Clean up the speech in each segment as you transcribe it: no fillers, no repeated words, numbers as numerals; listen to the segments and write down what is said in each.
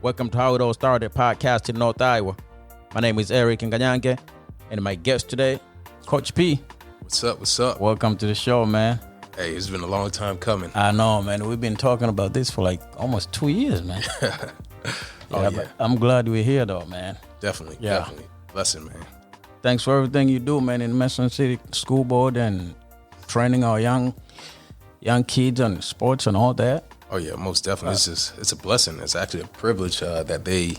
Welcome to How It All Started podcast in North Iowa. My name is Erick Nganyange, and my guest today, Coach P. What's up? What's up? Welcome to the show, man. Hey, it's been a long time coming. I know, man. We've been talking about this for like almost 2 years, man. But I'm glad we're here, though, man. Definitely. Blessing, man. Thanks for everything you do, man, in the Madison City School Board and training our young kids on sports and all that. Oh yeah, most definitely. It's a blessing. It's actually a privilege that I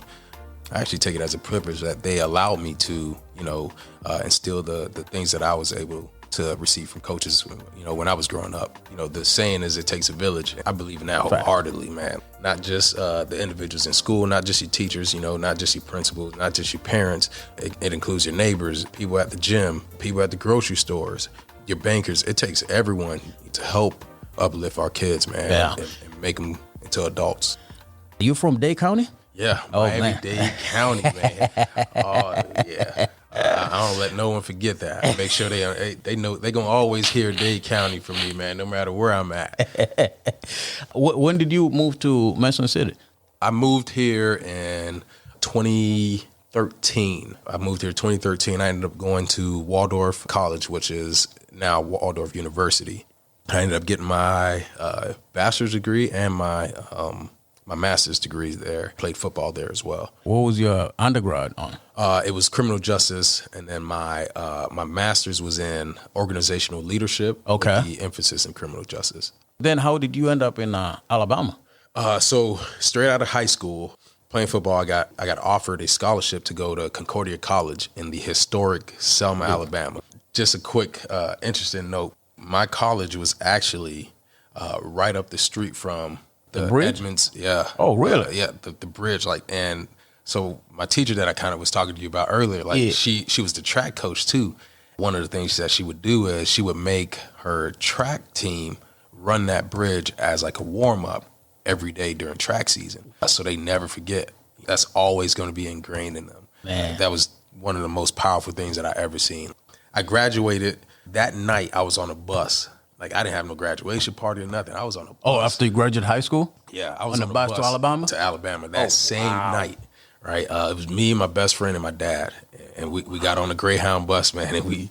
actually take it as a privilege that they allow me to, instill the things that I was able to receive from coaches, when I was growing up. The saying is it takes a village. I believe in that wholeheartedly, man. Not just the individuals in school, not just your teachers, not just your principals, not just your parents. It includes your neighbors, people at the gym, people at the grocery stores, your bankers. It takes everyone to help uplift our kids, man, and make them into adults. You from Dade County? Yeah, Miami-Dade County, man. Oh, yeah. I don't let no one forget that. Make sure they know they're going to always hear Dade County from me, man, no matter where I'm at. When did you move to Madison City? I moved here in 2013. I ended up going to Waldorf College, which is now Waldorf University. I ended up getting my bachelor's degree and my master's degree there. Played football there as well. What was your undergrad on? It was criminal justice, and then my master's was in organizational leadership. Okay. With the emphasis in criminal justice. Then how did you end up in Alabama? So straight out of high school, playing football, I got offered a scholarship to go to Concordia College in the historic Selma, Alabama. Just a quick interesting note. My college was actually right up the street from the bridge? Edmonds. Yeah. Oh, really? The bridge. And so my teacher that I kind of was talking to you about earlier, she was the track coach too. One of the things that she would do is she would make her track team run that bridge as like a warm up every day during track season, so they never forget. That's always going to be ingrained in them. Man, that was one of the most powerful things that I ever seen. I graduated. That night, I was on a bus. Like, I didn't have no graduation party or nothing. I was on a bus. Oh, after you graduated high school? Yeah, I was on the bus to Alabama? To Alabama that same night, right? It was me, my best friend, and my dad. And we got on a Greyhound bus, man, and we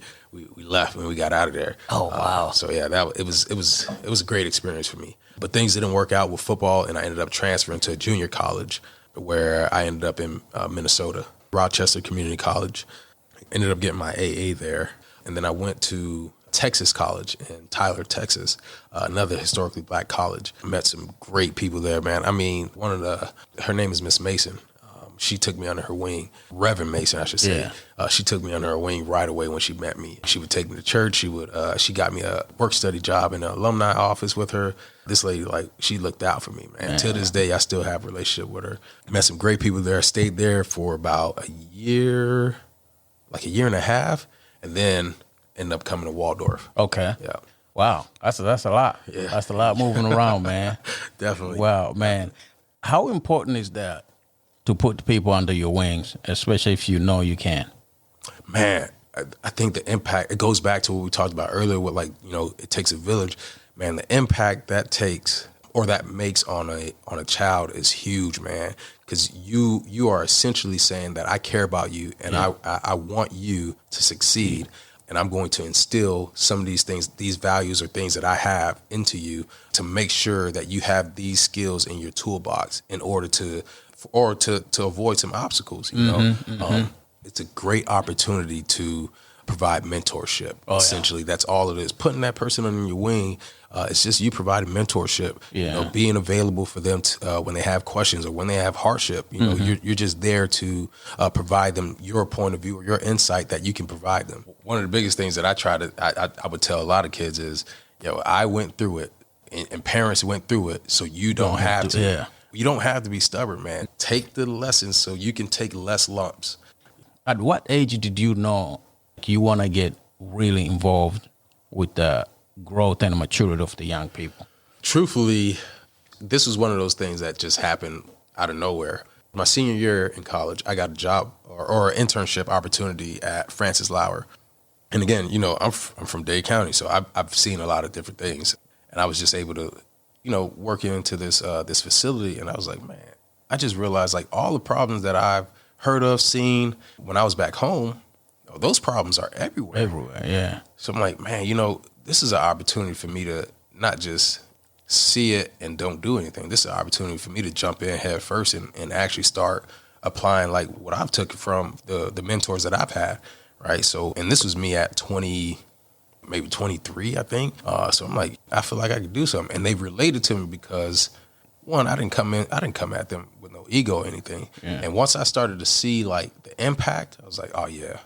left and we got out of there. Oh, wow. So, yeah, it was a great experience for me. But things didn't work out with football, and I ended up transferring to a junior college where I ended up in Minnesota, Rochester Community College. Ended up getting my AA there. And then I went to Texas College in Tyler, Texas, another historically black college. I met some great people there, man. I mean, her name is Miss Mason. She took me under her wing. Reverend Mason, I should say. Yeah. She took me under her wing right away when she met me. She would take me to church. She got me a work-study job in an alumni office with her. This lady, she looked out for me, man. Till this day, I still have a relationship with her. Met some great people there. Stayed there for about a year and a half. And then end up coming to Waldorf. Okay. Yeah. Wow. That's a lot. Yeah. That's a lot moving around, man. Definitely. Wow, man. How important is that to put people under your wings, especially if you know you can? Man, I think the impact, it goes back to what we talked about earlier with it takes a village. Man, the impact that takes or that makes on a child is huge, man. Because you are essentially saying that I care about you and I want you to succeed, and I'm going to instill some of these things, these values or things that I have into you to make sure that you have these skills in your toolbox in order to avoid some obstacles. It's a great opportunity to provide mentorship. Essentially, that's all it is. Putting that person under your wing. It's just you providing mentorship, being available for them to, when they have questions or when they have hardship. You're just there to provide them your point of view or your insight that you can provide them. One of the biggest things that I would tell a lot of kids is, I went through it and parents went through it, so you don't have to. Yeah. You don't have to be stubborn, man. Take the lessons so you can take less lumps. At what age did you know you want to get really involved with the growth and maturity of the young people? Truthfully, this was one of those things that just happened out of nowhere. My senior year in college, I got a job or an internship opportunity at Francis Lauer. And again, I'm from Dade County, so I've seen a lot of different things. And I was just able to, work into this facility, and I was like, man, I just realized like all the problems that I've heard of, seen when I was back home, those problems are everywhere. Everywhere, yeah. So I'm like, man, this is an opportunity for me to not just see it and don't do anything. This is an opportunity for me to jump in head first and actually start applying like what I've took from the mentors that I've had, right? So, and this was me at 20, maybe 23, I think. So I'm like, I feel like I could do something. And they related to me because, one, I didn't come at them with no ego or anything. Yeah. And once I started to see like the impact, I was like, oh yeah.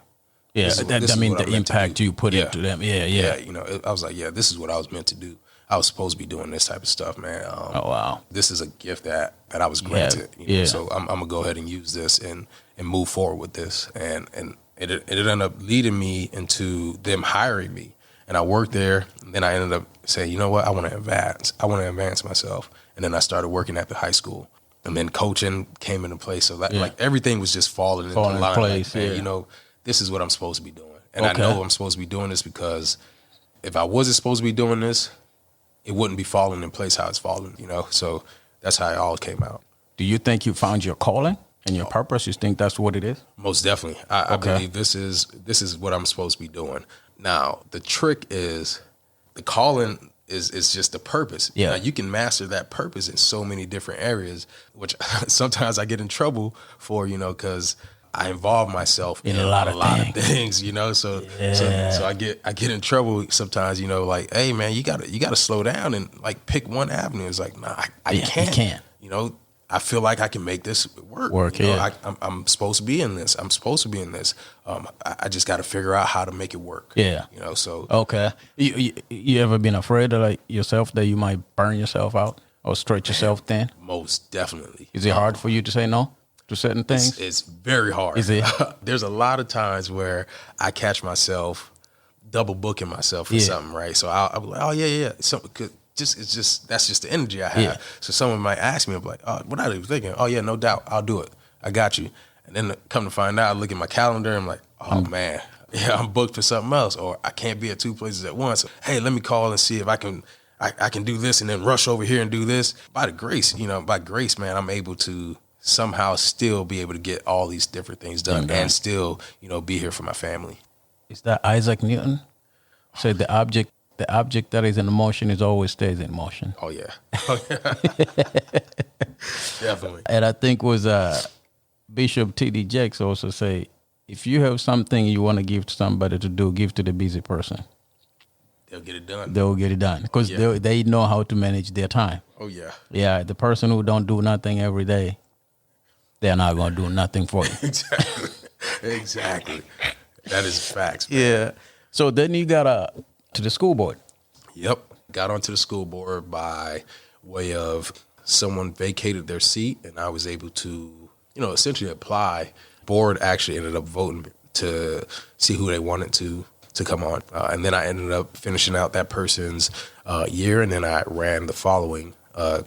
Yeah, the impact you put into them. Yeah. I was like, yeah, this is what I was meant to do. I was supposed to be doing this type of stuff, man. Oh, wow. This is a gift that I was granted. So I'm going to go ahead and use this and move forward with this. And it ended up leading me into them hiring me. And I worked there. And then I ended up saying, you know what? I want to advance. I want to advance myself. And then I started working at the high school. And then coaching came into place. So like everything was just falling into line. Place, like, man, this is what I'm supposed to be doing. And I know I'm supposed to be doing this because if I wasn't supposed to be doing this, it wouldn't be falling in place how it's falling, So that's how it all came out. Do you think you found your calling and your purpose? You think that's what it is? Most definitely. I believe this is what I'm supposed to be doing. Now, the trick is the calling is just the purpose. Yeah. Now, you can master that purpose in so many different areas, which sometimes I get in trouble for, because I involve myself in a lot of things, So I get in trouble sometimes, like, hey man, you gotta slow down and like pick one avenue. It's like, nah, I can't. You can't. I feel like I can make this work. I'm supposed to be in this. I'm supposed to be in this. I just got to figure out how to make it work. Yeah. So okay. You ever been afraid of like yourself that you might burn yourself out or stretch yourself thin? Most definitely. Is it hard for you to say no to certain things? It's very hard. Is it? There's a lot of times where I catch myself double booking myself for something, right? So I'll be like, oh yeah. That's just the energy I have. Yeah. So someone might ask me, I'm like, oh, what are you thinking? Oh yeah, no doubt, I'll do it. I got you. And then come to find out, I look at my calendar, I'm like, oh man, I'm booked for something else, or I can't be at two places at once. Hey, let me call and see if I can do this and then rush over here and do this. By grace, man, I'm able to somehow still be able to get all these different things done and still, be here for my family. Is that Isaac Newton? So the object that is in motion is always stays in motion. Oh yeah. Definitely. And I think was Bishop T.D. Jakes also say, if you have something you want to give to somebody to do, give to the busy person. They'll get it done. They'll get it done because they know how to manage their time. Oh yeah. Yeah, the person who don't do nothing every day, they're not going to do nothing for you. Exactly. That is facts. Man. Yeah. So then you got to the school board. Yep. Got onto the school board by way of someone vacated their seat and I was able to, essentially apply. Board actually ended up voting to see who they wanted to come on. And then I ended up finishing out that person's year and then I ran the following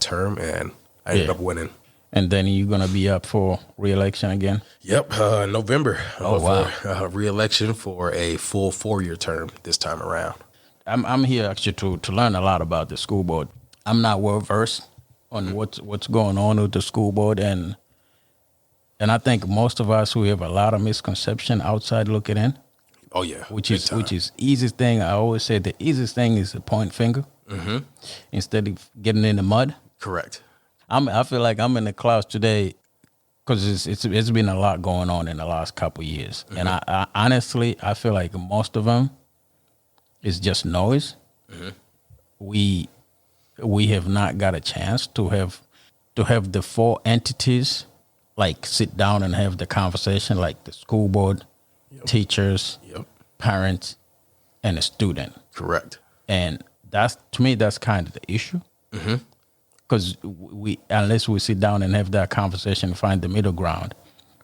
term and I ended up winning. And then you're going to be up for re-election again? Yep, November. Oh, wow. For re-election for a full 4-year term this time around. I'm here actually to learn a lot about the school board. I'm not well versed on what's going on with the school board, and I think most of us we have a lot of misconception outside looking in. Oh yeah, which is easiest thing. I always say the easiest thing is to point finger instead of getting in the mud. Correct. I feel like I'm in the class today because it's been a lot going on in the last couple of years, and I honestly I feel like most of them is just noise. We have not got a chance to have the 4 entities like sit down and have the conversation, like the school board, teachers, parents, and a student. Correct. And that's, to me, that's kind of the issue. Because unless we sit down and have that conversation and find the middle ground,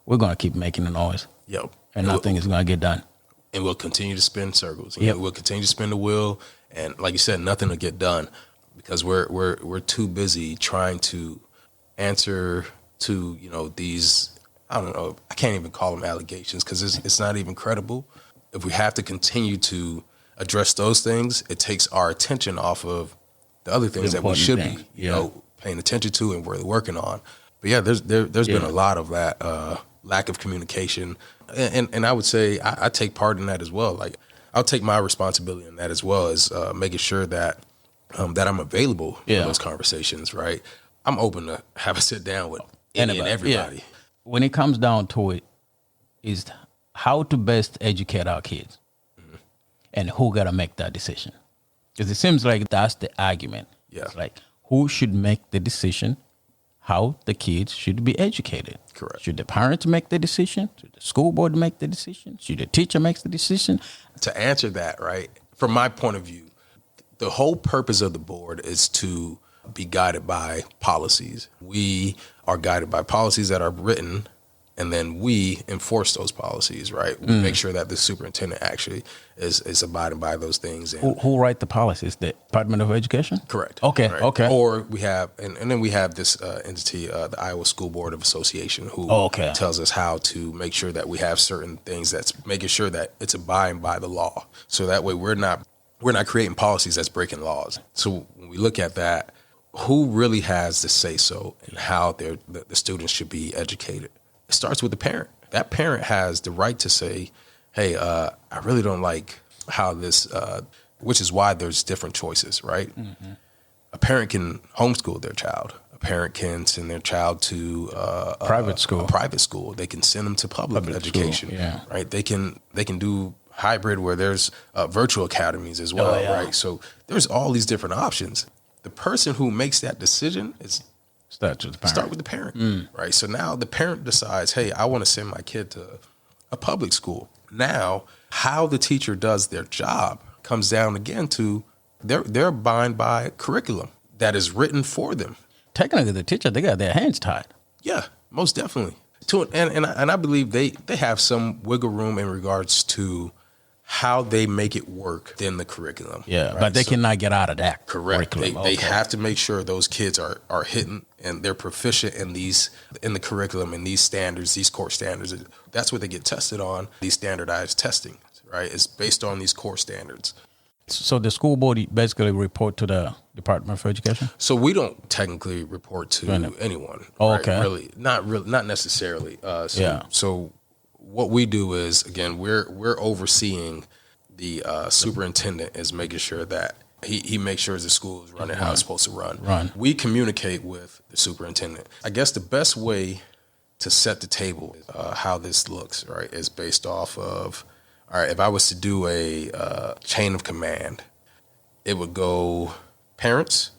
we're going to keep making the noise. And nothing is going to get done. And we'll continue to spin circles. We'll continue to spin the wheel. And like you said, nothing will get done because we're too busy trying to answer to, these, I don't know, I can't even call them allegations because it's not even credible. If we have to continue to address those things, it takes our attention off of the other things that we should be, paying attention to and we're working on. But yeah, there's been a lot of that lack of communication, and I would say I take part in that as well. Like I'll take my responsibility in that as well as making sure that that I'm available for those conversations. Right, I'm open to have a sit down with any and everybody. Yeah. When it comes down to it, is how to best educate our kids, and who gotta make that decision. Because it seems like that's the argument. Yeah, it's like who should make the decision how the kids should be educated. Correct. Should the parents make the decision? Should the school board make the decision? Should the teacher make the decision? To answer that, right, from my point of view, the whole purpose of the board is to be guided by policies. We are guided by policies that are written, and then we enforce those policies, right? We make sure that the superintendent actually is abiding by those things. And who write the policies? The Department of Education? Correct. Okay, right? okay. Or we have, and then we have this entity, the Iowa School Board of Association, who tells us how to make sure that we have certain things that's making sure that it's abiding by the law. So that way we're not creating policies that's breaking laws. So when we look at that, who really has the say-so in how the students should be educated? It starts with the parent. That parent has the right to say, hey, I really don't like how this, which is why there's different choices, right? Mm-hmm. A parent can homeschool their child. A parent can send their child to private school. A private school. They can send them to public education, right? They can do hybrid where there's virtual academies as well, right? So there's all these different options. The person who makes that decision is start with the parent, right? So now the parent decides, hey, I want to send my kid to a public school. Now, how the teacher does their job comes down again to they're abiding by a curriculum that is written for them. Technically, the teacher, they got their hands tied. Yeah, most definitely. And I believe they have some wiggle room in regards to how they make it work in the curriculum. Yeah, right? But they cannot get out of that. Correct. They have to make sure those kids are hitting and they're proficient in the curriculum and these standards, these core standards. That's what they get tested on. These standardized testing, right? It's based on these core standards. So the school board basically report to the Department of Education? So we don't technically report to anyone. Oh, right? okay. Really, not necessarily. So what we do is, again, we're overseeing the superintendent is making sure that he makes sure the school is running how it's supposed to run. We communicate with the superintendent. I guess the best way to set the table how this looks, right, is based off of, all right, if I was to do a chain of command, it would go parents,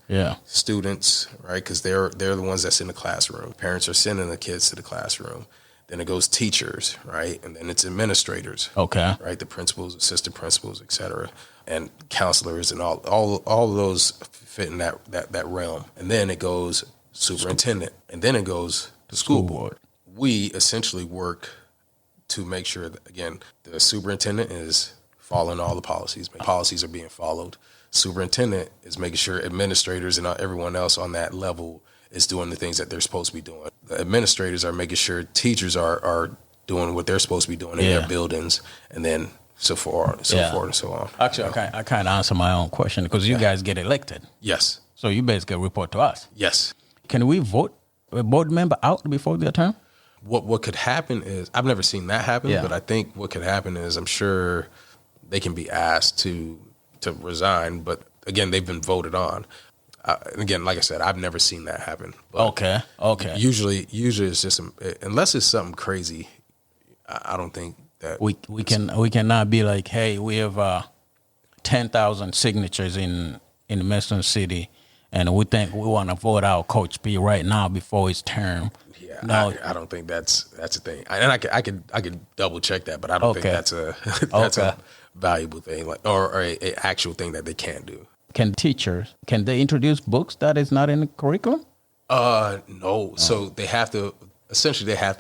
students, right, because they're the ones that's in the classroom. Parents are sending the kids to the classroom. Then it goes teachers, right? And then it's administrators. Okay. Right? The principals, assistant principals, et cetera, and counselors and all of those fit in that realm. And then it goes superintendent. And then it goes the school board. We essentially work to make sure that, again, the superintendent is following all the policies. Policies are being followed. Superintendent is making sure administrators and everyone else on that level is doing the things that they're supposed to be doing. The administrators are making sure teachers are doing what they're supposed to be doing in their buildings, and then so forth and so on. Actually, I kind of answer my own question because you guys get elected. Yes. So you basically report to us. Yes. Can we vote a board member out before their term? What could happen is, I've never seen that happen, but I think what could happen is, I'm sure they can be asked to resign, but again, they've been voted on. Again, like I said, I've never seen that happen. Okay. Usually it's just, unless it's something crazy, I don't think that we cannot be like, hey, we have 10,000 signatures in Western City, and we think we want to vote out Coach P right now before his term. Yeah, no, I don't think that's a thing. And I could double check that, but I don't think that's a valuable thing, like or a actual thing that they can do. Can teachers, can they introduce books that is not in the curriculum? No. So they have to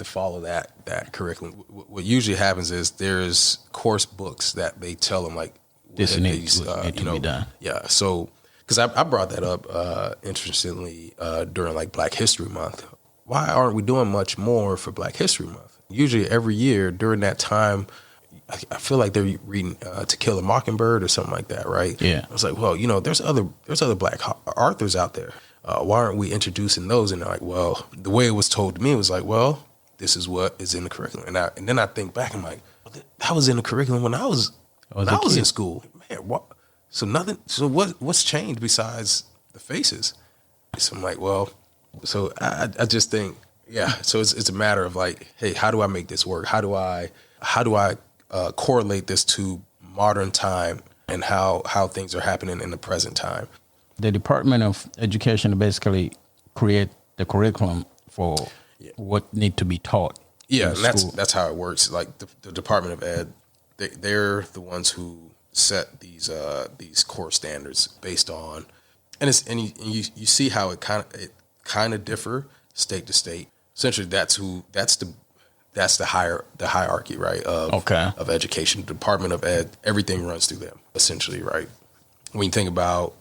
follow that curriculum. What usually happens is there's course books that they tell them, like, this needs to be done. Yeah. So, because I brought that up interestingly during like Black History Month. Why aren't we doing much more for Black History Month? Usually every year during that time, I feel like they're reading To Kill a Mockingbird or something like that, right? Yeah. I was like, well, there's other Black authors out there. Why aren't we introducing those? And they're like, well, the way it was told to me was like, well, this is what is in the curriculum. And then I think back, I'm like, that was in the curriculum when I was in school. Man, what? So nothing. So what's changed besides the faces? So I'm like, well, so I just think, yeah. So it's a matter of like, hey, how do I make this work? How do I correlate this to modern time and how things are happening in the present time? The Department of Education basically create the curriculum for what need to be taught. Yeah, and that's how it works. Like the Department of Ed, they're the ones who set these core standards based on, and you see how it kind of differ state to state. Essentially, that's the hierarchy, right? Of education. The Department of Ed, everything runs through them, essentially, right? When you think about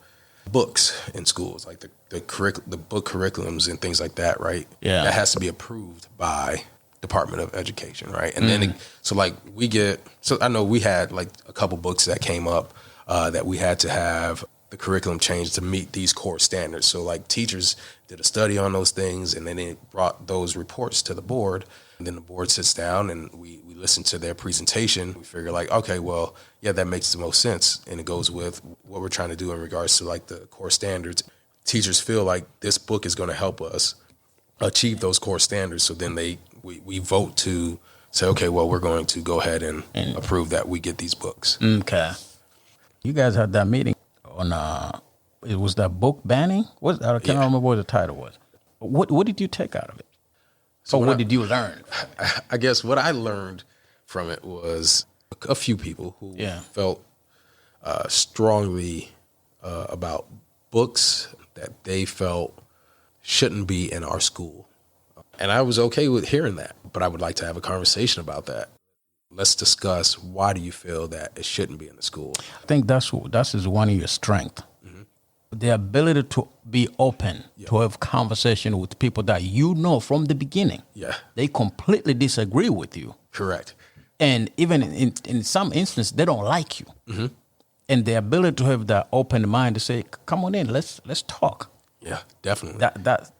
books in schools, like the book curriculums and things like that, right? Yeah, that has to be approved by Department of Education, right? And then so I know we had like a couple books that came up that we had to have the curriculum changed to meet these core standards. So like teachers did a study on those things, and then they brought those reports to the board. And then the board sits down and we listen to their presentation. We figure like, okay, well, yeah, that makes the most sense. And it goes with what we're trying to do in regards to like the core standards. Teachers feel like this book is going to help us achieve those core standards. So then we vote to say, okay, well, we're going to go ahead and approve that we get these books. Okay. You guys had that meeting on, it was that book banning? I can't remember what the title was. What did you take out of it? So what did you learn? I guess what I learned from it was a few people who felt strongly about books that they felt shouldn't be in our school. And I was okay with hearing that, but I would like to have a conversation about that. Let's discuss, why do you feel that it shouldn't be in the school? I think that's one of your strengths. The ability to be open, to have conversation with people that you know from the beginning. Yeah. They completely disagree with you. Correct. And even in some instances, they don't like you. Mm-hmm. And the ability to have that open mind to say, come on in, let's talk. Yeah, definitely.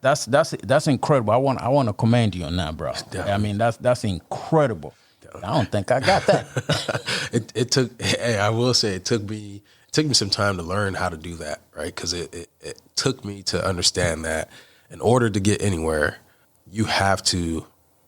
That's incredible. I want to commend you on that, bro. Definitely. I mean, that's incredible. Definitely. I don't think I got that. It took, I will say, it took me some time to learn how to do that, right? Because it took me to understand that in order to get anywhere, you have to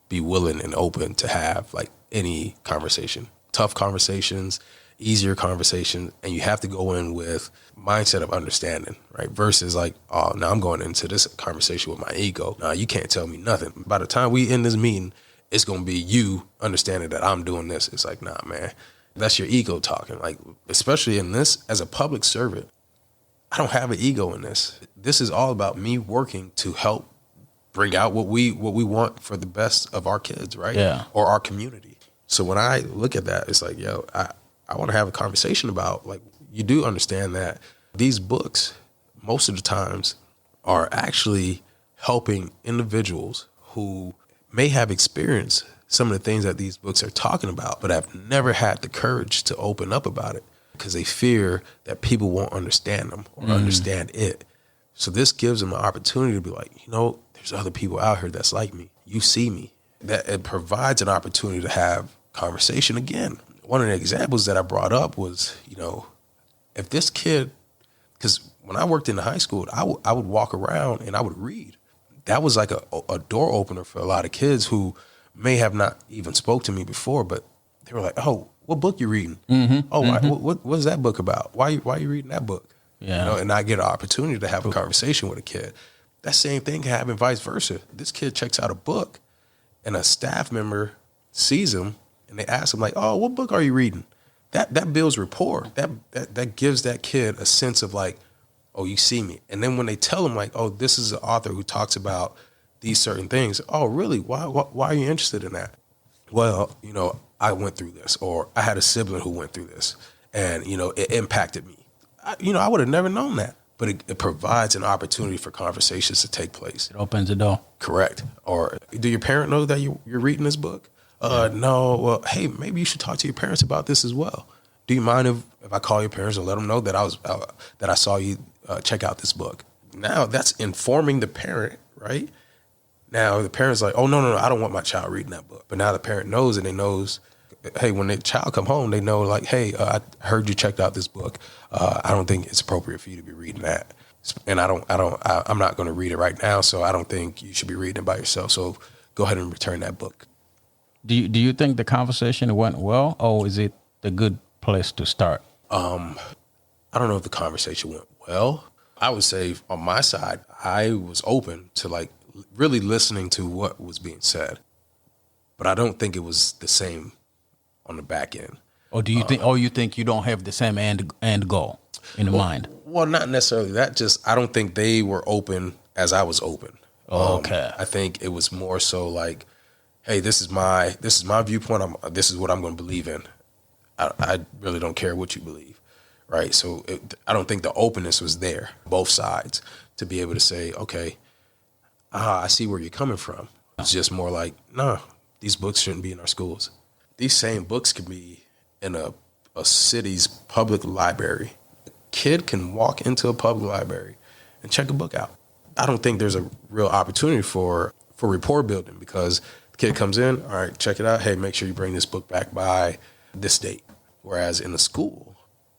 be willing and open to have like any conversation, tough conversations, easier conversations, and you have to go in with mindset of understanding, right? Versus like, oh, now I'm going into this conversation with my ego. Nah, you can't tell me nothing. By the time we end this meeting, it's going to be you understanding that I'm doing this. It's like, nah, man. That's your ego talking. Like, especially in this, as a public servant, I don't have an ego in this. This is all about me working to help bring out what we want for the best of our kids, right? Yeah. Or our community. So when I look at that, it's like, yo, I want to have a conversation about, like, you do understand that these books, most of the times, are actually helping individuals who may have experienced some of the things that these books are talking about, but have never had the courage to open up about it because they fear that people won't understand them or understand it. So this gives them an opportunity to be like, you know, there's other people out here that's like me. You see me. That it provides an opportunity to have conversation again. One of the examples that I brought up was, you know, if this kid, because when I worked in the high school, I would walk around and I would read. That was like a door opener for a lot of kids who may have not even spoke to me before, but they were like, "Oh, what book you reading? What is that book about? Why you reading that book?" Yeah, you know, and I get an opportunity to have a conversation with a kid. That same thing can happen vice versa. This kid checks out a book, and a staff member sees him, and they ask him like, "Oh, what book are you reading?" That builds rapport. That gives that kid a sense of like, "Oh, you see me." And then when they tell him like, "Oh, this is an author who talks about these certain things." "Oh, really? Why are you interested in that?" "Well, you know, I went through this," or "I had a sibling who went through this, and, you know, it impacted me." I would have never known that, but it provides an opportunity for conversations to take place. It opens the door. Correct. Or, "Do your parent know that you're reading this book?" "No." "Well, hey, maybe you should talk to your parents about this as well. Do you mind if I call your parents and let them know that I saw you check out this book?" now that's informing the parent, right? Now the parent's like, oh, no, I don't want my child reading that book. But now the parent knows, and they knows, hey, when the child come home, they know like, hey, I heard you checked out this book. I don't think it's appropriate for you to be reading that. And I'm not going to read it right now. So I don't think you should be reading it by yourself. So go ahead and return that book. Do you think the conversation went well, or is it a good place to start? I don't know if the conversation went well. I would say on my side, I was open to like really listening to what was being said, but I don't think it was the same on the back end. Or do you think? Or you think you don't have the same end goal in mind? Well, not necessarily that. Just I don't think they were open as I was open. Okay. I think it was more so like, hey, this is my viewpoint. This is what I'm going to believe in. I really don't care what you believe, right? So I don't think the openness was there, both sides, to be able to say, okay, I see where you're coming from. It's just more like, no, these books shouldn't be in our schools. These same books could be in a city's public library. A kid can walk into a public library and check a book out. I don't think there's a real opportunity for rapport building, because the kid comes in, all right, check it out. Hey, make sure you bring this book back by this date. Whereas in the school,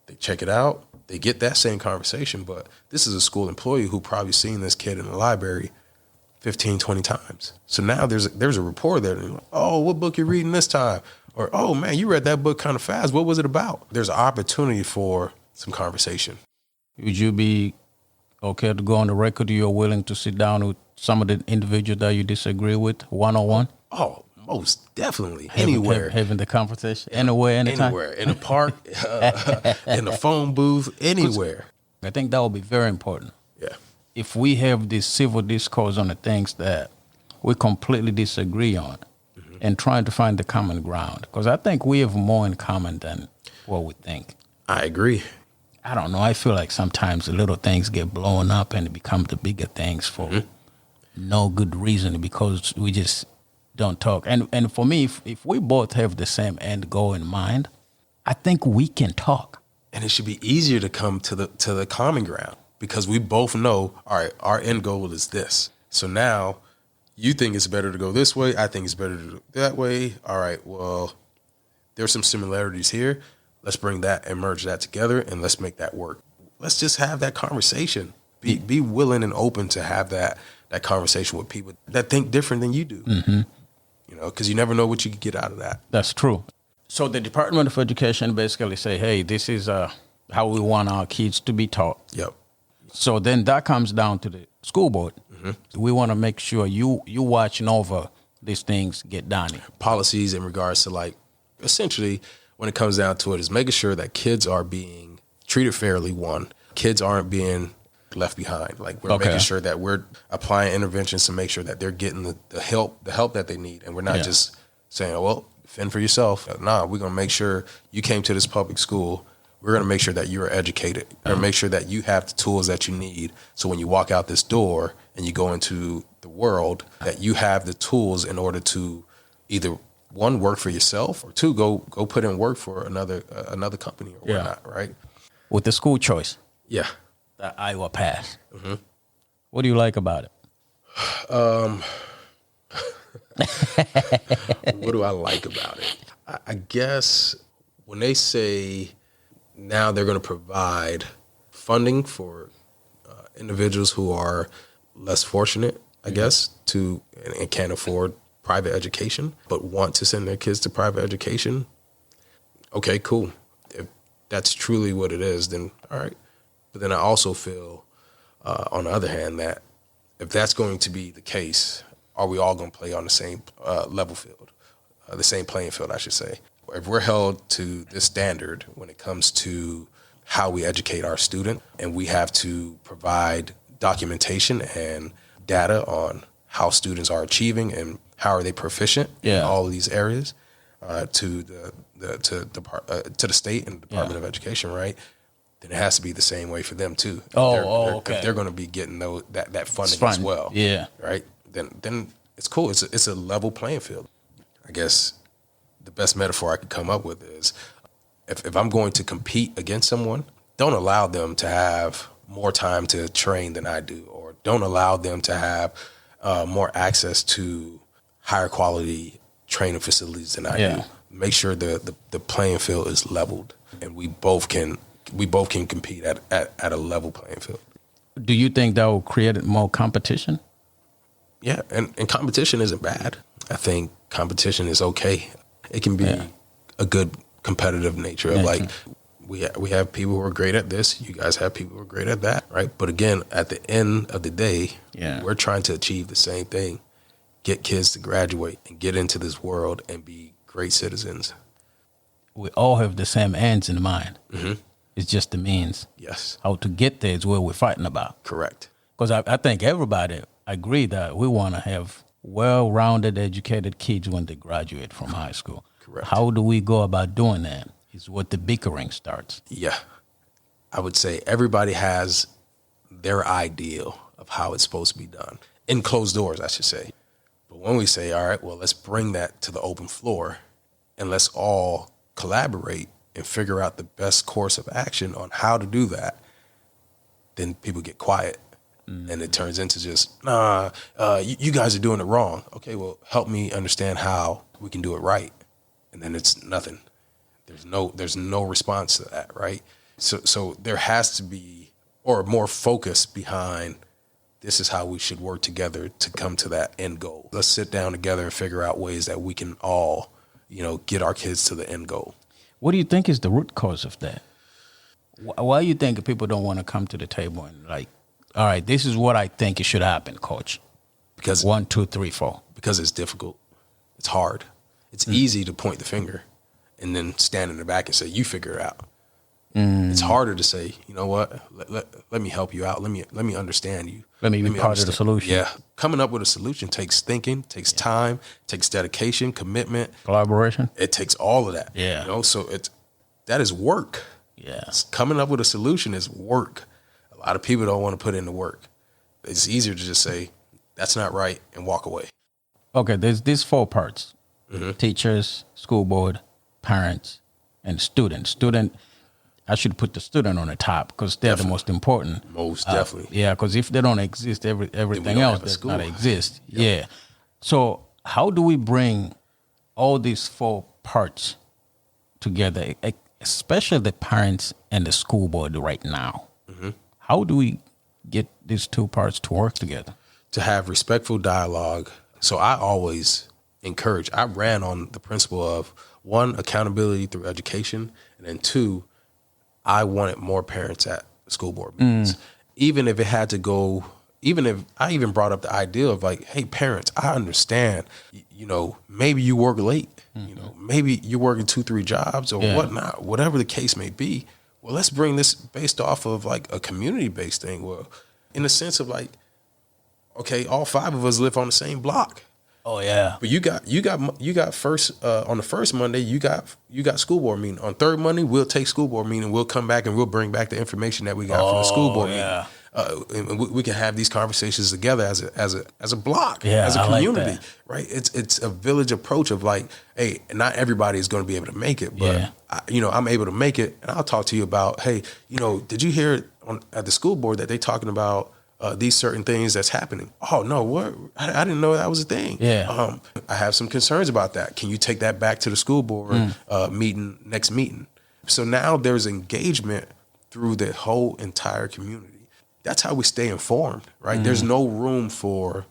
they check it out, they get that same conversation, but this is a school employee who probably seen this kid in the library 15, 20 times. So now there's a rapport there. Like, oh, what book you reading this time? Or, oh, man, you read that book kind of fast. What was it about? There's an opportunity for some conversation. Would you be okay to go on the record you're willing to sit down with some of the individuals that you disagree with one-on-one? Oh, most definitely. Anywhere. Having the conversation. Anywhere, anytime? Anywhere. In a park, in a phone booth, anywhere. I think that would be very important. Yeah. If we have this civil discourse on the things that we completely disagree on, and trying to find the common ground, because I think we have more in common than what we think. I agree. I don't know. I feel like sometimes the little things get blown up and it becomes the bigger things for no good reason, because we just don't talk. And for me, if we both have the same end goal in mind, I think we can talk. And it should be easier to come to the common ground, because we both know, all right, our end goal is this. So now you think it's better to go this way. I think it's better to do it that way. All right, well, there's some similarities here. Let's bring that and merge that together, and let's make that work. Let's just have that conversation. Be willing and open to have that conversation with people that think different than you do. Mm-hmm. You know, because you never know what you could get out of that. That's true. So the Department of Education basically say, hey, this is how we want our kids to be taught. Yep. So then that comes down to the school board. Mm-hmm. We want to make sure you watching over these things get done. Policies in regards to, like, essentially when it comes down to it is making sure that kids are being treated fairly. One, kids aren't being left behind. Like, we're making sure that we're applying interventions to make sure that they're getting the help that they need. And we're not just saying, oh, well, fend for yourself. Nah, we're going to make sure you came to this public school. We're going to make sure that you are educated. We're going to make sure that you have the tools that you need. So when you walk out this door and you go into the world, that you have the tools in order to either, one, work for yourself, or two, go put in work for another company or whatnot, right? With the school choice. Yeah. The Iowa Pass. Mm-hmm. What do you like about it? What do I like about it? I guess when they say now they're going to provide funding for individuals who are less fortunate, I guess, to and can't afford private education, but want to send their kids to private education. Okay, cool. If that's truly what it is, then all right. But then I also feel, on the other hand, that if that's going to be the case, are we all going to play on the same level field, the same playing field, I should say? If we're held to this standard when it comes to how we educate our student, and we have to provide documentation and data on how students are achieving and how are they proficient in all of these areas, to the state and Department of Education, right? Then it has to be the same way for them too. If they're going to be getting that funding as well, right? Then it's cool. It's a level playing field. I guess the best metaphor I could come up with is if I'm going to compete against someone, don't allow them to have more time to train than I do, or don't allow them to have more access to higher quality training facilities than I do. Make sure the playing field is leveled, and we both can compete at a level playing field. Do you think that will create more competition? Yeah, and competition isn't bad. I think competition is okay. It can be a good competitive nature of like, we have people who are great at this. You guys have people who are great at that, right? But again, at the end of the day, we're trying to achieve the same thing: get kids to graduate and get into this world and be great citizens. We all have the same ends in mind. Mm-hmm. It's just the means. Yes. How to get there is what we're fighting about. Correct. Because I think everybody agree that we want to have well-rounded, educated kids when they graduate from high school. Correct. How do we go about doing that is what the bickering starts. Yeah. I would say everybody has their ideal of how it's supposed to be done. In closed doors, I should say. But when we say, all right, well, let's bring that to the open floor and let's all collaborate and figure out the best course of action on how to do that, then people get quiet. And it turns into just, you guys are doing it wrong. Okay, well, help me understand how we can do it right. And then it's nothing. There's no response to that, right? So there has to be, or more focus behind, this is how we should work together to come to that end goal. Let's sit down together and figure out ways that we can all, get our kids to the end goal. What do you think is the root cause of that? Why do you think people don't want to come to the table and like, all right, this is what I think it should happen, coach? Because 1, 2, 3, 4. Because it's difficult. It's hard. It's easy to point the finger and then stand in the back and say, you figure it out. It's harder to say, you know what, let me help you out. Let me understand you. Let me be part of the solution. Yeah. Coming up with a solution takes thinking, takes time, takes dedication, commitment. Collaboration. It takes all of that. Yeah. So that is work. Yeah. Coming up with a solution is work. A lot of people don't want to put in the work. It's easier to just say, that's not right, and walk away. Okay, there's these 4 parts. Teachers, school board, parents, and students. I should put the student on the top because they're the most important. Most definitely. Yeah, because if they don't exist, everything else does not exist. Yep. Yeah. So how do we bring all these 4 parts together, especially the parents and the school board right now? How do we get these 2 parts to work together? To have respectful dialogue. So I always encourage, I ran on the principle of 1, accountability through education, and then 2, I wanted more parents at school board meetings. Even if it had to go, even if I even brought up the idea of like, hey, parents, I understand, maybe you work late, maybe you're working 2, 3 jobs or whatnot, whatever the case may be. Well, let's bring this based off of like a community-based thing. Well, in the sense of like, okay, all 5 of us live on the same block. Oh yeah. But you got first on the first Monday you got school board meeting. On third Monday we'll take school board meeting. We'll come back and we'll bring back the information that we got from the school board meeting. And we can have these conversations together as a block, as a community, like right? It's a village approach of like, hey, not everybody is going to be able to make it, but I'm able to make it, and I'll talk to you about, hey, did you hear at the school board that they talking about these certain things that's happening? Oh no, what? I didn't know that was a thing. Yeah, I have some concerns about that. Can you take that back to the school board next meeting? So now there's engagement through the whole entire community. That's how we stay informed, right? There's no room for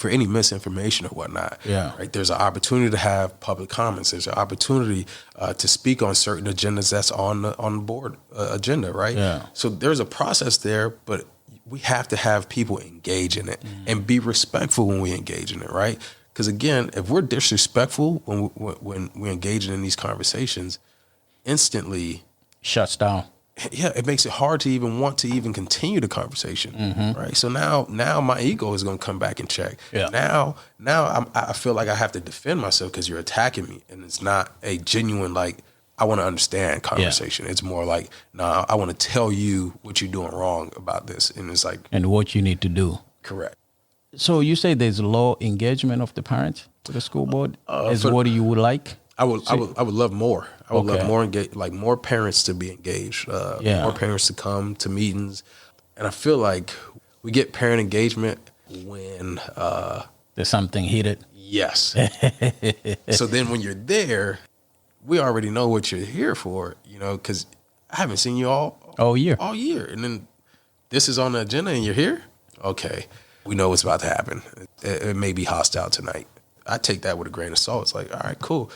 any misinformation or whatnot. Yeah. Right. There's an opportunity to have public comments. There's an opportunity to speak on certain agendas that's on the board agenda, right? Yeah. So there's a process there, but we have to have people engage in it and be respectful when we engage in it, right? Because again, if we're disrespectful when we're engaging in these conversations, instantly shuts down. Yeah, it makes it hard to even want to even continue the conversation, right? So now my ego is going to come back in check. Yeah. Now I feel like I have to defend myself because you're attacking me, and it's not a genuine like I want to understand conversation. Yeah. It's more like, nah, I want to tell you what you're doing wrong about this, and it's like and what you need to do. Correct. So you say there's low engagement of the parents with the school board. What you would like? I would love more. I would love more more parents to be engaged. More parents to come to meetings. And I feel like we get parent engagement when there's something heated. yes. So then when you're there, we already know what you're here for, you know, because I haven't seen you all year. All year. And then this is on the agenda and you're here? Okay. We know what's about to happen. It may be hostile tonight. I take that with a grain of salt. It's like, all right, cool.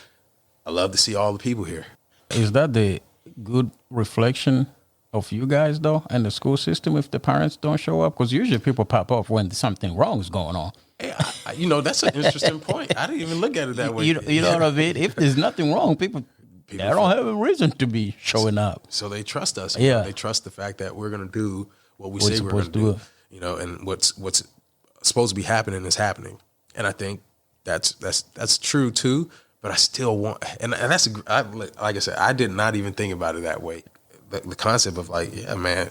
I love to see all the people here. Is that the good reflection of you guys, though, and the school system if the parents don't show up? Because usually people pop up when something wrong is going on. Hey, you know, that's an interesting point. I didn't even look at it that way. You know what I mean? If there's nothing wrong, people they don't have a reason to be showing up. So they trust us. Yeah. Know? They trust the fact that we're going to do what we say we're going to do. You know, and what's supposed to be happening is happening. And I think that's true too. But I still want, and that's like I said, I did not even think about it that way. The concept of like, yeah, man,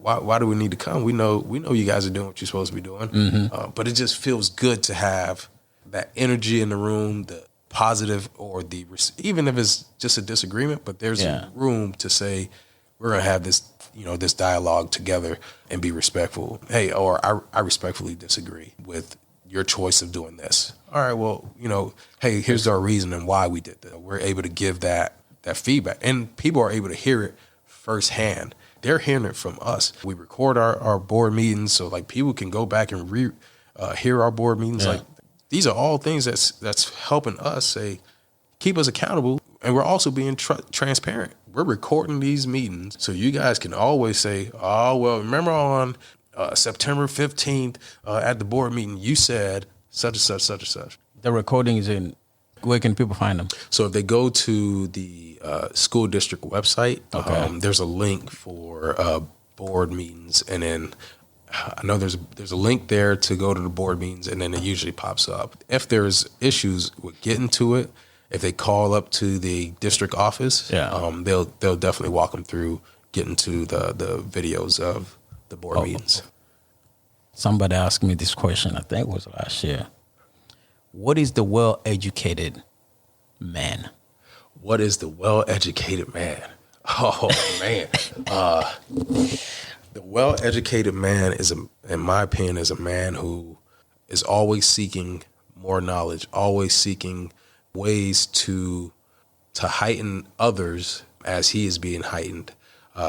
why do we need to come? We know you guys are doing what you're supposed to be doing. Mm-hmm. But it just feels good to have that energy in the room, the positive or even if it's just a disagreement, but there's room to say we're gonna have this, you know, this dialogue together and be respectful. Hey, or I respectfully disagree with your choice of doing this. All right, well, you know, hey, here's our reason and why we did that. We're able to give that feedback, and people are able to hear it firsthand. They're hearing it from us. We record our board meetings, so like people can go back and hear our board meetings. Yeah. Like these are all things that's helping us say, keep us accountable, and we're also being transparent. We're recording these meetings, so you guys can always say, oh, well, remember on September 15th at the board meeting, you said such and such, such and such. The recording is in, where can people find them? So if they go to the school district website, there's a link for board meetings. And then I know there's a link there to go to the board meetings, and then it usually pops up. If there's issues with getting to it, if they call up to the district office, they'll definitely walk them through getting to the videos of the board meetings. Somebody asked me this question, I think it was last year. What is the well-educated man? What is the well-educated man? Oh, man. The well-educated man in my opinion, is a man who is always seeking more knowledge, always seeking ways to heighten others as he is being heightened.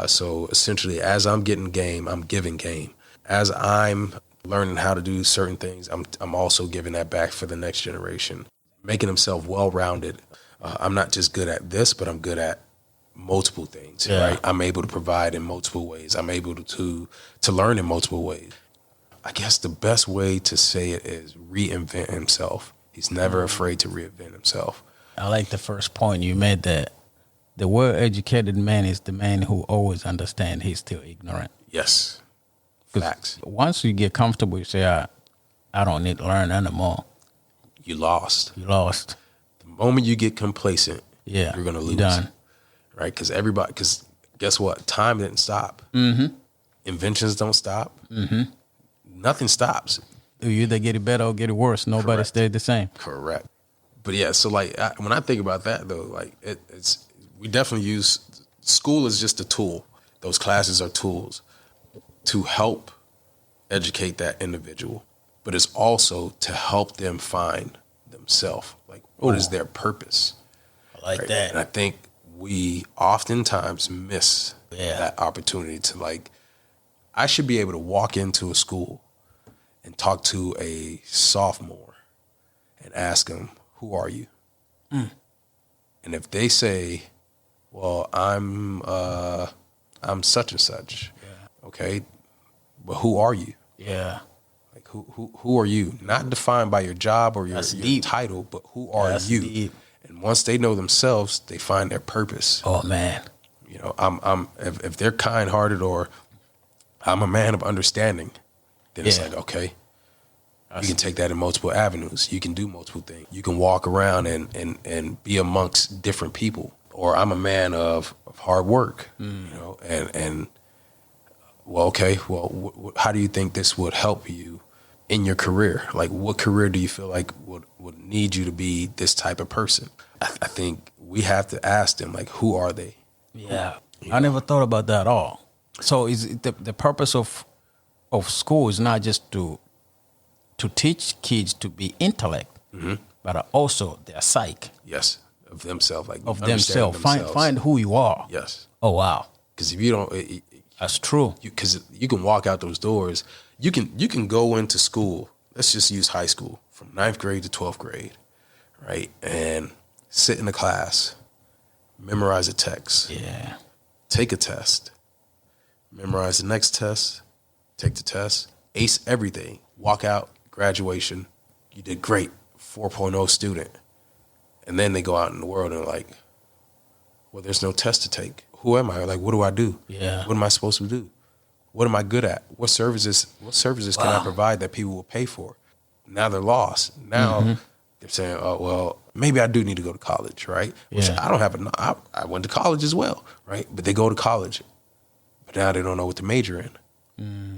So essentially, as I'm getting game, I'm giving game. As I'm learning how to do certain things, I'm also giving that back for the next generation, making himself well-rounded. I'm not just good at this, but I'm good at multiple things, right? I'm able to provide in multiple ways. I'm able to learn in multiple ways. I guess the best way to say it is reinvent himself. He's never afraid to reinvent himself. I like the first point you made, that the well-educated man is the man who always understands he's still ignorant. Yes. Facts. Once you get comfortable, you say, I don't need to learn anymore. You lost. The moment you get complacent, you're going to lose. Done. Right? Because guess what? Time didn't stop. Mm-hmm. Inventions don't stop. Mm-hmm. Nothing stops. You either get it better or get it worse. Nobody stayed the same. Correct. But yeah, so like when I think about that though, like we definitely use school as just a tool. Those classes are tools to help educate that individual, but it's also to help them find themselves. Like, what is their purpose? I like that. And I think we oftentimes miss that opportunity to, like, I should be able to walk into a school and talk to a sophomore and ask them, who are you? Mm. And if they say, well, I'm such and such. Yeah. Okay. But who are you? Yeah. Like who are you? Not defined by your job or your title, but who are you? Deep. And once they know themselves, they find their purpose. Oh man. You know, if they're kind-hearted or I'm a man of understanding, then it's like, okay, you can take that in multiple avenues. You can do multiple things. You can walk around and be amongst different people. Or I'm a man of hard work, you know, and well, okay, well, how do you think this would help you in your career? Like, what career do you feel like would need you to be this type of person? I think we have to ask them, like, who are they? Yeah. I never thought about that at all. So is it the purpose of of school is not just to teach kids to be intellect, but also their psyche. Yes, of themselves, like Of understand themselves. Find who you are. Yes. Oh wow. Because if you don't, That's true. because you can walk out those doors. You can go into school. Let's just use high school from 9th grade to 12th grade, right? And sit in a class, memorize a text, Yeah. take a test, memorize the next test, take the test, ace everything, walk out, graduation. You did great, 4.0 student. And then they go out in the world and like, well, there's no test to take. Who am I? Like, what do I do? Yeah. What am I supposed to do? What am I good at? What services can I provide that people will pay for? Now they're lost. Now they're saying, oh, well, maybe I do need to go to college, right? Which Yeah. I don't have I went to college as well, right? But they go to college, but now they don't know what to major in.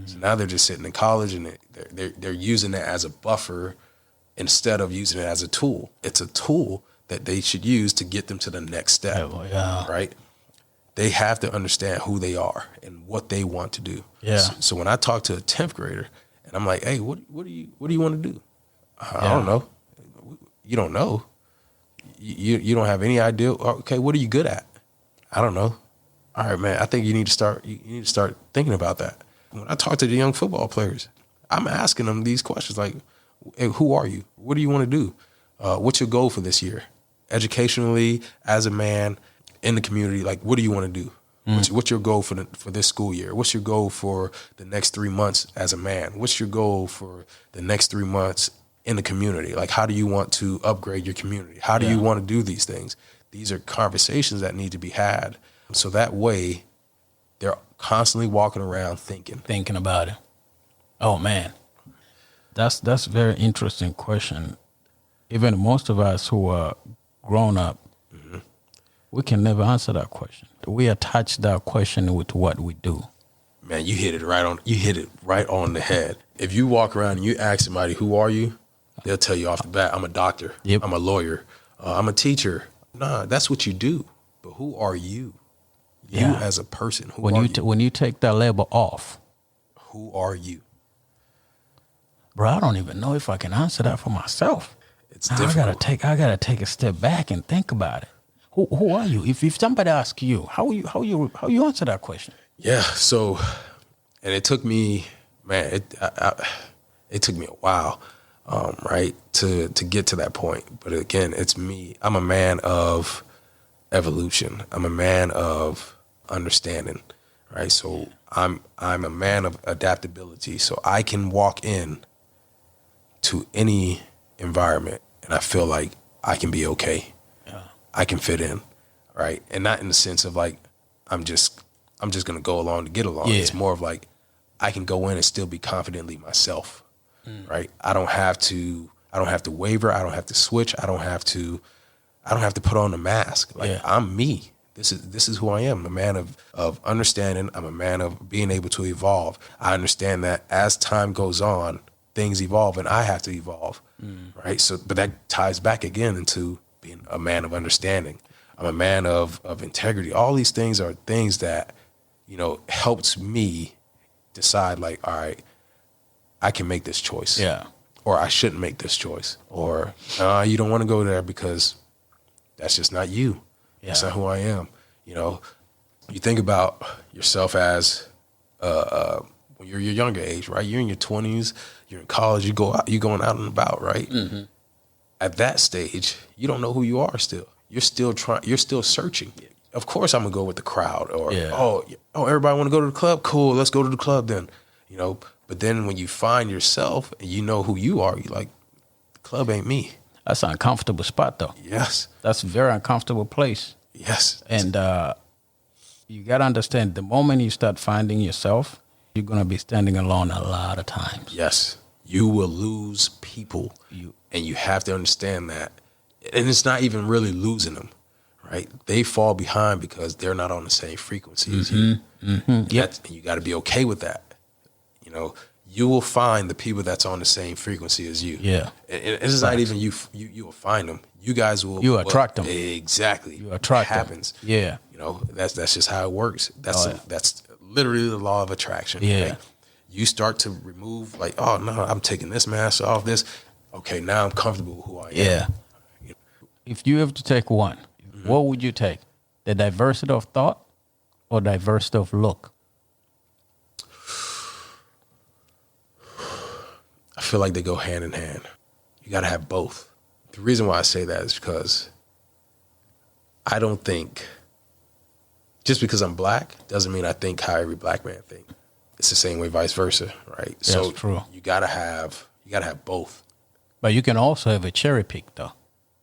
So now they're just sitting in college and they're using it as a buffer instead of using it as a tool. It's a tool that they should use to get them to the next step, Yeah. right? They have to understand who they are and what they want to do. Yeah. So when I talk to a 10th grader and I'm like, hey, what do you want to do? I don't know. You don't know. You don't have any idea. Okay, what are you good at? I don't know. All right, man. I think you need to start thinking about that. When I talk to the young football players, I'm asking them these questions like, hey, who are you? What do you want to do? What's your goal for this year? Educationally, as a man, in the community, like, what do you want to do? What's your goal for this school year? What's your goal for the next 3 months as a man? What's your goal for the next 3 months in the community? Like, how do you want to upgrade your community? How do you want to do these things? These are conversations that need to be had. So that way, they're constantly walking around thinking about it. Oh man, that's a very interesting question. Even most of us who are grown up, we can never answer that question. We attach that question with what we do. Man, you hit it right on the head. If you walk around and you ask somebody, who are you? They'll tell you off the bat, I'm a doctor. Yep. I'm a lawyer. I'm a teacher. Nah, that's what you do. But who are you? You as a person. Who are you? When you take that label off, Who are you? bro, I don't even know if I can answer that for myself. It's I difficult. gotta take a step back and think about it. Who are you? If somebody asks you, how you answer that question? Yeah. So, and it took me, man, it took me a while, right, to get to that point. But again, it's me. I'm a man of evolution. I'm a man of understanding, right? So I'm a man of adaptability. So I can walk in to any environment and I feel like I can be okay. I can fit in, right? And not in the sense of like I'm just gonna go along to get along. Yeah. It's more of like I can go in and still be confidently myself, right? I don't have to waver. I don't have to switch. I don't have to put on a mask. Like I'm me. This is who I am. I'm a man of understanding. I'm a man of being able to evolve. I understand that as time goes on, things evolve and I have to evolve, right? So, but that ties back again into being a man of understanding. I'm a man of integrity. All these things are things that, helps me decide like, all right, I can make this choice. Yeah. Or I shouldn't make this choice. Or you don't want to go there because that's just not you. Yeah. That's not who I am. You think about yourself as when you're your younger age, right? You're in your 20s, you're in college, you're going out and about, right? Mm-hmm. At that stage, you don't know who you are still. You're still searching. Of course I'm gonna go with the crowd or everybody wanna go to the club? Cool, let's go to the club then. But then when you find yourself and you know who you are, you're like, the club ain't me. That's an uncomfortable spot though. Yes. That's a very uncomfortable place. Yes. And you gotta understand, the moment you start finding yourself, you're gonna be standing alone a lot of times. Yes. You will lose people. And you have to understand that. And it's not even really losing them, right? They fall behind because they're not on the same frequency as you. Mm-hmm. Yep. And you got to be okay with that. You will find the people that's on the same frequency as you. Yeah. And it's not even you will find them. You guys will. You attract them. Exactly. You attract them. It happens. Yeah. That's just how it works. That's literally the law of attraction. Yeah. Right? you start to remove like, oh no, I'm taking this mask off. This, okay, now I'm comfortable with who I am. Yeah. If you have to take one, what would you take? The diversity of thought or diversity of look? I feel like they go hand in hand. You got to have both. The reason why I say that is because I don't think just because I'm black doesn't mean I think how every black man think. It's the same way, vice versa, right? That's so true. You gotta have both. But you can also have a cherry pick, though.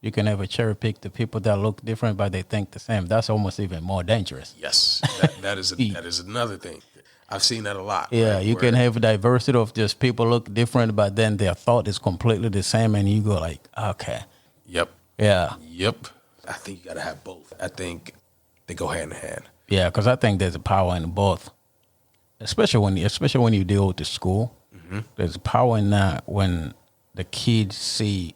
You can have a cherry pick the people that look different, but they think the same. That's almost even more dangerous. Yes, that is another thing. I've seen that a lot. Yeah, right? you can have a diversity of just people look different, but then their thought is completely the same, and you go like, okay. Yep. Yeah. Yep. I think you got to have both. I think they go hand in hand. Yeah, because I think there's a power in both, especially when you deal with the school. Mm-hmm. There's a power in that when the kids see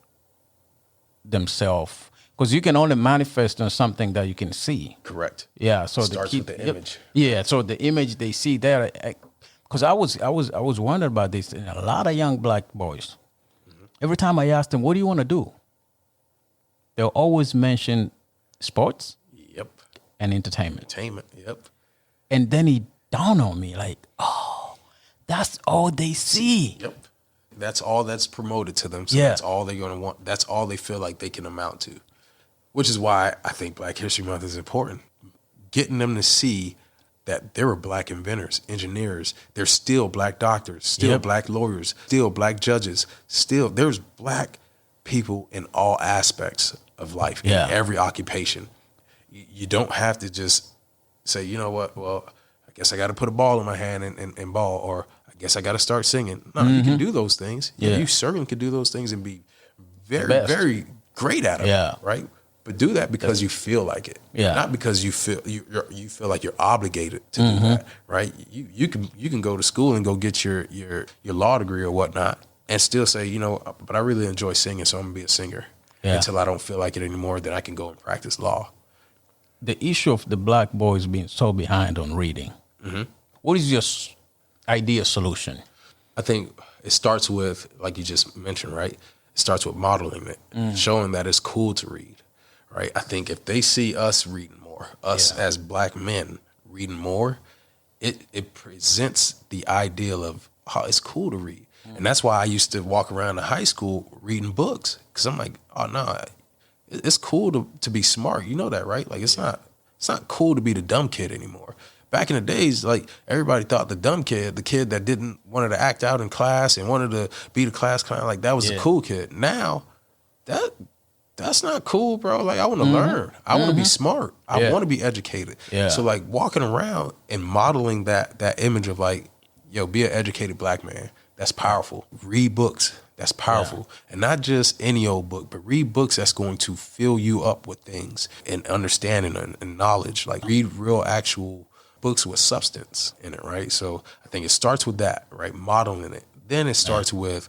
themselves, because you can only manifest on something that you can see. Correct. Yeah, so Starts with the image. Yeah, so the image they see there, because I was wondering about this, and a lot of young black boys. Mm-hmm. Every time I ask them, "What do you want to do?" They'll always mention sports. Yep. And entertainment. Yep. And then he dawned on me like, oh, that's all they see. Yep. That's all that's promoted to them. So yeah. That's all they're going to want. That's all they feel like they can amount to. Which is why I think Black History Month is important. Getting them to see that there were black inventors, engineers. There's still black doctors, still black lawyers, still black judges. Still, there's black people in all aspects of life, in every occupation. You don't have to just say, you know what, well, I guess I got to put a ball in my hand and ball, or I guess I got to start singing. No, you can do those things. Yeah. You certainly can do those things and be very, very great at them, right? But do that because you feel like it, not because you feel like you're obligated to do that, right? You can go to school and go get your law degree or whatnot, and still say, you know, but I really enjoy singing, so I'm gonna be a singer until I don't feel like it anymore. Then I can go and practice law. The issue of the black boys being so behind on reading. Mm-hmm. What is your idea solution? I think it starts with, like you just mentioned, right? It starts with modeling it, showing that it's cool to read, right? I think if they see us reading more, us as black men reading more, it presents the ideal of how it's cool to read. And that's why I used to walk around in high school reading books, because I'm like, oh no, it's cool to be smart. You know that, right? Like it's not cool to be the dumb kid anymore. Back in the days, like everybody thought the dumb kid, the kid that wanted to act out in class and wanted to be the class clown, like that was the cool kid. Now, that's not cool, bro. Like I want to learn. I want to be smart. I want to be educated. Yeah. So like walking around and modeling that image of like, yo, be an educated black man. That's powerful. Read books. That's powerful. And not just any old book, but read books that's going to fill you up with things and understanding and knowledge. Like read real actual books with substance in it, right? So I think it starts with that, right? Modeling it. Then it starts with,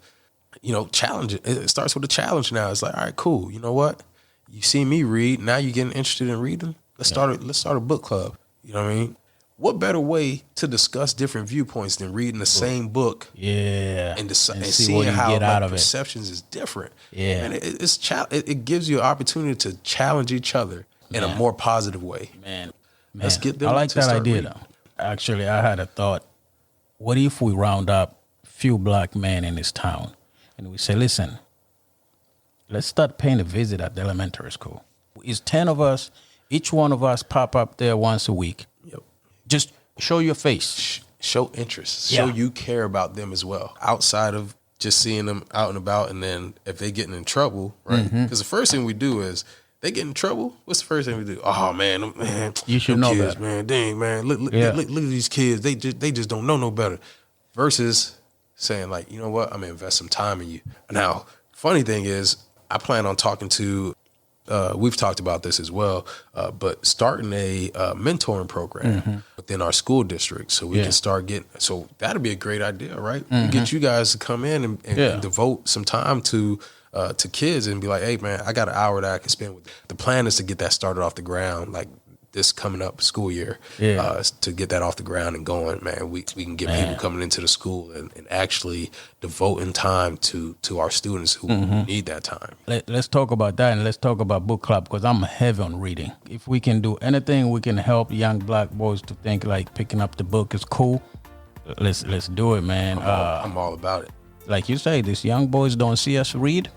challenge. It starts with a challenge now. It's like, all right, cool. You know what? You see me read. Now you're getting interested in reading. Let's start a book club. You know what I mean? What better way to discuss different viewpoints than reading the same book? Yeah, and seeing how perceptions is different. Yeah, and it gives you an opportunity to challenge each other in a more positive way. Man, let's get them. I like to that start idea reading. Though. Actually, I had a thought. What if we round up a few black men in this town and we say, listen, let's start paying a visit at the elementary school. It's 10 of us. Each one of us pop up there once a week. Yep. Just show your face. Show interest. Show you care about them as well. Outside of just seeing them out and about, and then if they getting in trouble, right? Because the first thing we do is, they get in trouble, what's the first thing we do? Oh, man. You should know kids, that. Man, dang, man. Look at these kids. They just don't know no better. Versus saying, like, you know what? I'm going to invest some time in you. Now, funny thing is, I plan on talking to, we've talked about this as well, but starting a mentoring program within our school district so we can start getting, so that'd be a great idea, right? We get you guys to come in and devote some time to kids and be like, hey man, I got an hour that I can spend with. The plan is to get that started off the ground, like this coming up school year, Yeah. to get that off the ground and going, man, we can get people coming into the school and actually devoting time to our students who need that time. Let's talk about that, and let's talk about book club, because I'm heavy on reading. If we can do anything, we can help young black boys to think like picking up the book is cool. Let's do it, man. I'm all about it. Like you say, these young boys don't see us read.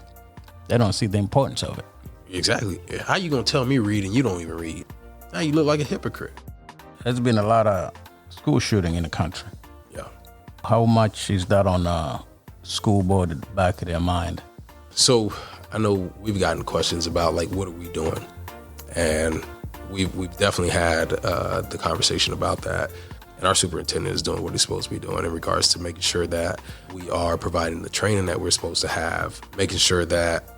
They don't see the importance of it. Exactly. How you gonna tell me read and you don't even read? Now you look like a hypocrite. There's been a lot of school shooting in the country. Yeah. How much is that on the school board at the back of their mind? So I know we've gotten questions about like, what are we doing? And we've definitely had the conversation about that. And our superintendent is doing what he's supposed to be doing in regards to making sure that we are providing the training that we're supposed to have, making sure that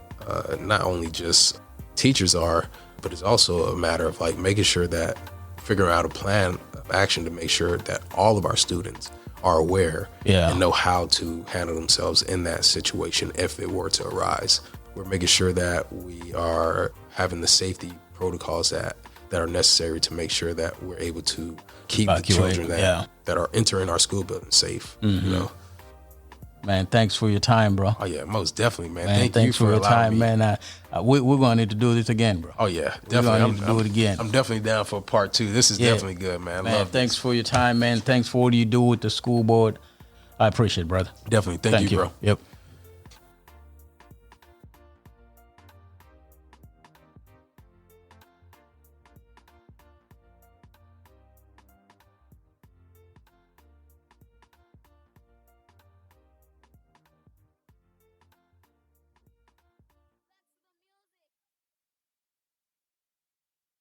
not only just teachers are, but it's also a matter of like making sure that figuring out a plan of action to make sure that all of our students are aware and know how to handle themselves in that situation if it were to arise. We're making sure that we are having the safety protocols that are necessary to make sure that we're able to keep the children that are entering our school building safe. You know. Man, thanks for your time, bro. Oh yeah, most definitely, man. Man, Thanks you for your time, me. man. We're gonna need to do this again, bro. Oh yeah, We're definitely. gonna need to do it again. I'm definitely down for part 2. This is definitely good, man. Man, Love thanks this. for your time, man. Thanks for what you do with the school board. I appreciate it, brother. Definitely. Thank you, bro. Yep.